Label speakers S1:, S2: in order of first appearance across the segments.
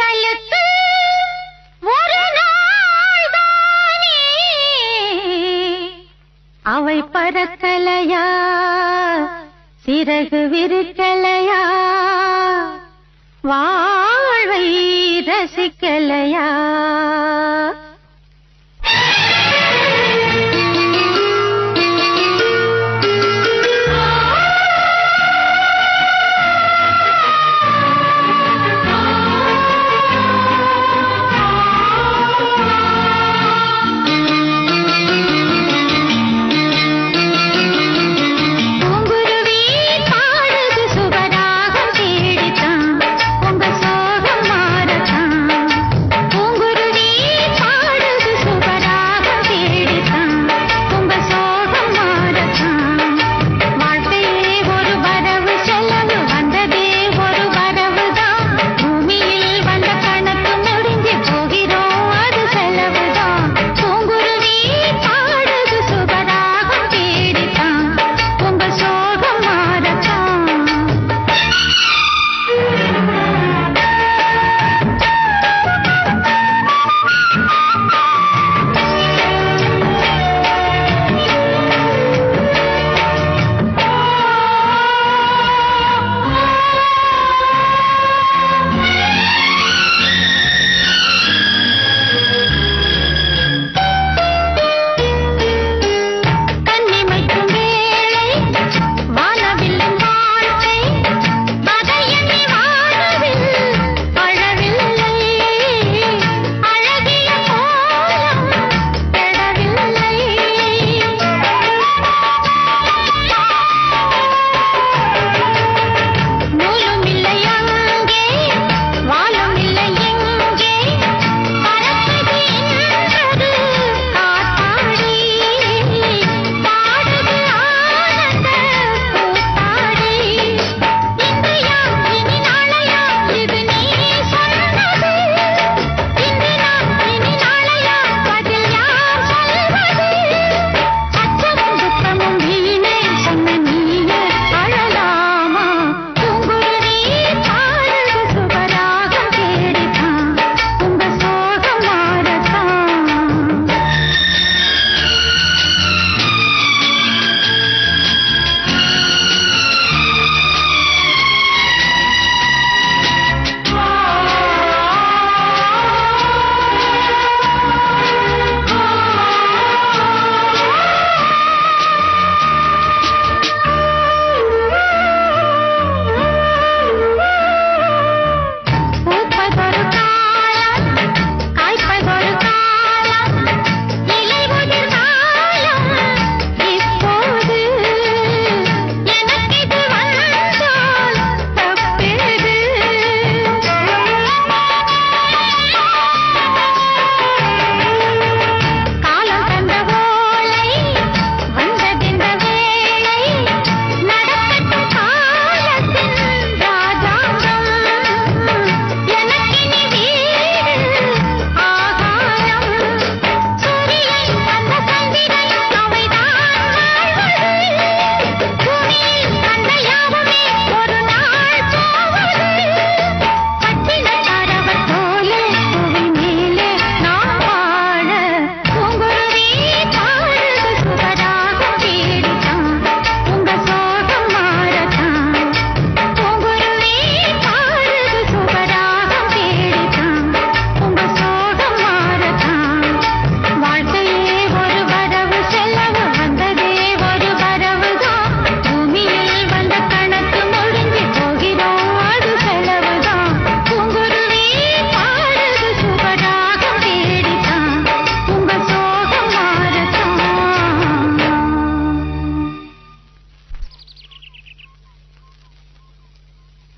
S1: படைத்தலுக்கு ஒரு நாள்தானே அவை பறக்கலையா சிறகு விரிக்கலையா வாழ்வை ரசிக்கலையா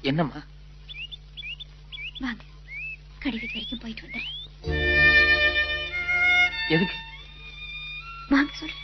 S2: என்னம்மா?
S1: வாங்க, கடைவி வரைக்கும் போயிட்டு வந்துடுறேன்.
S2: எதுக்கு?
S1: வாங்க சொல்றேன்.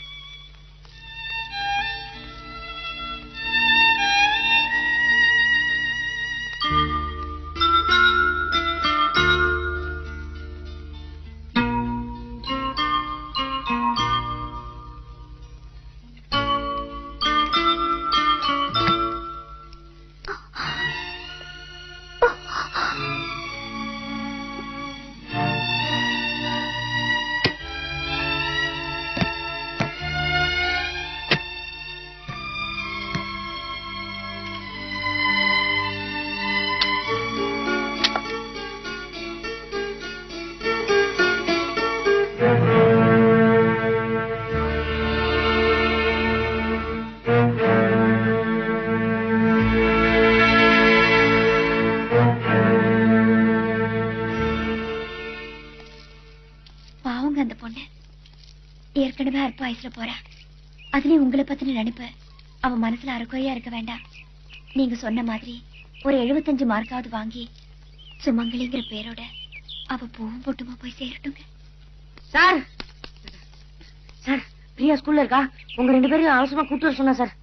S1: அந்த பொண்ணு ஏற்கனவே அற்ப வயசுல போறா. அதுலயும் உங்களை பத்தின நினைப்பு அவ மனசுல அறக்குறையா இருக்க வேண்டாம். நீங்க சொன்ன மாதிரி ஒரு 75 மார்க்காவது வாங்கி சுமங்கலிங்கிற பேரோட அவ பூவும் பொட்டுமா போய் சேரட்டுங்க.
S2: சார் சார் பிரியா ஸ்கூல்ல இருக்கா? உங்க 2 பேரும் அவசரமா கூட்டு வர சொன்னா சார்.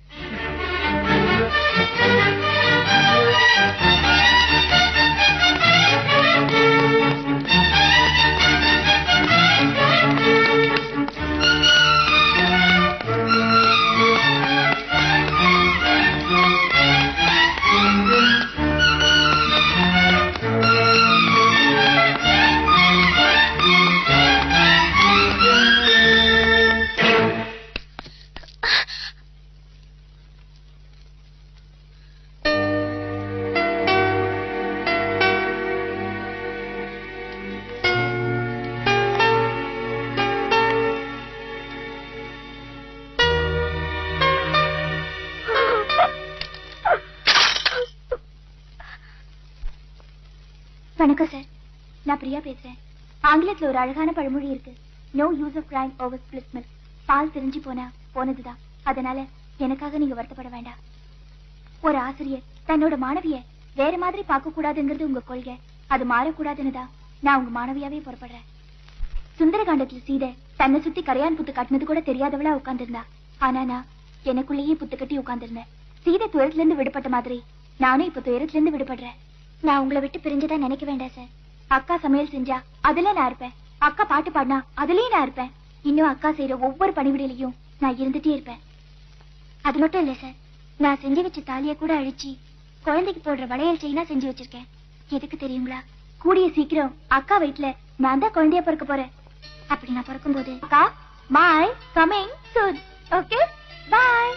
S1: வணக்கம் சார், நான் பிரியா பேசுறேன். ஆங்கிலத்துல ஒரு அழகான பழமொழி இருக்கு, no use of crying over spilt milk. பால் திரிஞ்சு போனா போனதுதான். அதனால எனக்காக நீங்க வருத்தப்பட வேண்டாம். ஒரு ஆசிரியர் தன்னோட மாணவிய வேற மாதிரி பார்க்க கூடாதுங்கிறது உங்க கொள்கை. அது மாறக்கூடாதுன்னு தான் நான் உங்க மாணவியாவே புறப்படுறேன். சுந்தரகாண்டத்துல சீதை தன்னை சுத்தி கரையான் புத்து கட்டினது கூட தெரியாதவளா உட்கார்ந்திருந்தா. ஆனா நான் எனக்குள்ளேயே புத்து கட்டி உட்கார்ந்திருந்தேன். சீதை துயரத்துல இருந்து விடுபட்ட மாதிரி நானும் இப்ப துயரத்துல இருந்து விடுபடுறேன். நான் உங்களை விட்டு பிரிஞ்சுதான் நினைக்க வேண்டாம் சார். அக்கா சமையல் செஞ்சா அதுல நான் இருப்பேன். அக்கா பாட்டு பாடினா அதுலயும் நான் இருப்பேன். இன்னும் அக்கா செய்யற ஒவ்வொரு பணிவிடையிலையும் நான் இருந்துட்டே இருப்பேன். அது மட்டும் இல்ல சார், நான் செஞ்சு வச்ச தாலிய கூட அழிச்சு குழந்தைக்கு போடுற வளையல் செயினா செஞ்சு வச்சிருக்கேன். எதுக்கு தெரியுங்களா? கூடிய சீக்கிரம் அக்கா வயிற்றுல நான் தான் குழந்தைய பிறக்க போறேன். அப்படி நான் பிறக்கும் போது அக்கா my coming soon. Okay, bye.